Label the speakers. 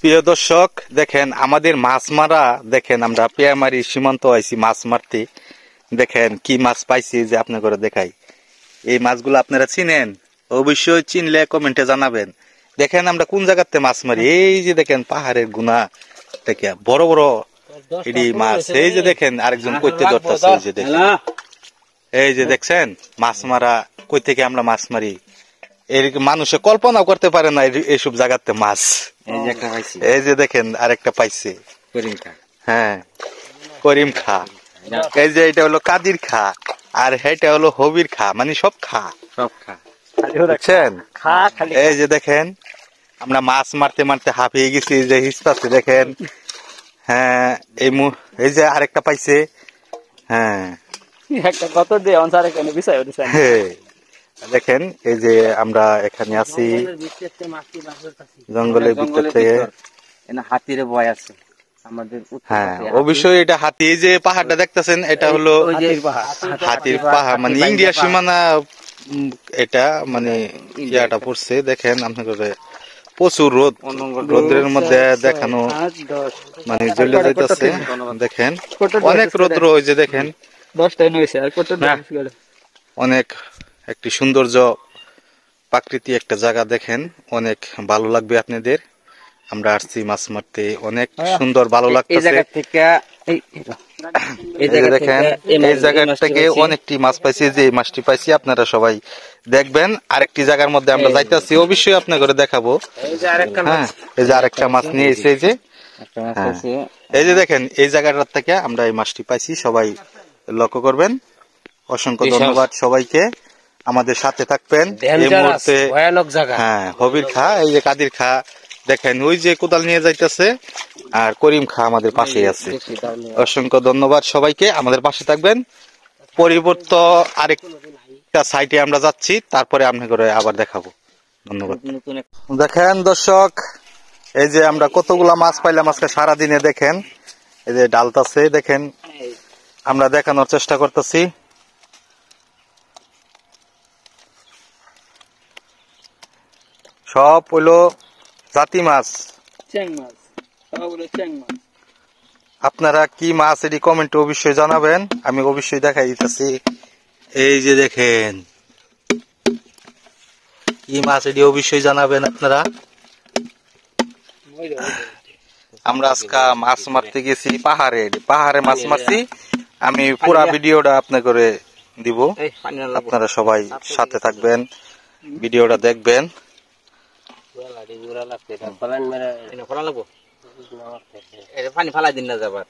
Speaker 1: প্রিয় দর্শক দেখেন আমাদের মাছ মারা দেখেন আমরা পেয়ামারি সীমান্ত আইছি মাছ মারতে দেখেন কি মাছ পাইছি যে আপনার করে দেখাই এই মাছগুলো আপনারা চিনেন অবশ্যই চিনলে কমেন্টে জানাবেন দেখেন আমরা কোন জায়গাতে মাছ মারি এই যে দেখেন পাহাড়ের গুনা থেকে বড় বড় এডি মাছ এই যে দেখেন আরেকজন কইতে ধরতেছে এই যে দেখেন এই যে দেখছেন মাছ মারা কই থেকে আমরা মাছ মারি এর মানুষে কল্পনাও করতে পারে না এইসব জায়গাতে মাছ এই যে দেখেন আরেকটা পাইছে হ্যাঁ করিম খা এই যে এটা হলো কাদির খা আর এটা হলো হবির খা মানে সব খা দেখছেন এই যে দেখেন আমরা মাছ মারতে মারতে হাঁপিয়ে গেছি যে হিসপাতে দেখেন হ্যাঁ এই যে আরেকটা পাইছে হ্যাঁ
Speaker 2: একটা কত দিয়ে অনসার এখানে বিষয়
Speaker 1: দেখেন এই যে আমরা এখানে আছি জঙ্গলের ভিতর থেকে
Speaker 2: হাতির ভয় আছে আমাদের
Speaker 1: হ্যাঁ অবশ্যই এটা হাতি এই যে পাহাড়টা দেখতেছেন এটা হলো হাতির পাহাড় মানে ইন্ডিয়া সীমানা এটা মানে ইয়াটা পড়ছে দেখেন আপনাদের প্রচুর রোদের মধ্যে দেখানো মানে জ্বলে যাইতেছে দেখেন অনেক রোদ্র হয়েছে দেখেন অনেক একটি সৌন্দর্য প্রাকৃতিক একটা জায়গা দেখেন অনেক ভালো লাগবে আপনাদের আমরা আসছি মাছ মারতে অনেক সুন্দর ভালো লাগতেছে দেখেন এই জায়গা থেকে অনেকটি মাছ পাইছি যে মাছটি পাইছি আপনারা সবাই দেখবেন আরেকটি জায়গার মধ্যে আমরা যাইতেছি অবশ্যই আপনার করে দেখাবো হ্যাঁ এই যে আরেকটা মাছ নিয়ে এসে এই যে দেখেন এই জায়গাটার থেকে আমরা এই মাছটি পাইছি সবাই লক্ষ্য করবেন অসংখ্য ধন্যবাদ সবাইকে আমাদের সাথে থাকবেন এই মুহূর্তে হ্যাঁ হবির খা এই যে কাদির খা দেখেন ওই যে কোদাল নিয়ে যাইতেছে আর করিম খা আমাদের পাশেই আছে অসংখ্য ধন্যবাদ সবাইকে আমাদের পাশে থাকবেন পরিবর্ত আরেকটা সাইটে আমরা যাচ্ছি তারপরে আপনাকে আবার দেখাবো ধন্যবাদ দেখেন দর্শক এই যে আমরা কতগুলা মাছ পাইলাম আজকে সারাদিনে দেখেন এই যে ডালতাছে দেখেন আমরা দেখানোর চেষ্টা করতেছি সব হইলো জাতি মাছ আপনারা কি মাছ এটি কমেন্টে অবশ্যই জানাবেন আমি অবশ্যই দেখাই দিতেছি এই যে দেখেন কি মাছ এটি অবশ্যই জানাবেন আপনারা আমরা আজকে মাছ মারতে গেছি পাহাড়ে মাছ মারছি আমি পুরা ভিডিওটা আপনাকে দিব আপনারা সবাই সাথে থাকবেন ভিডিওটা দেখবেন
Speaker 2: পানি ফালাই দিন না যাবার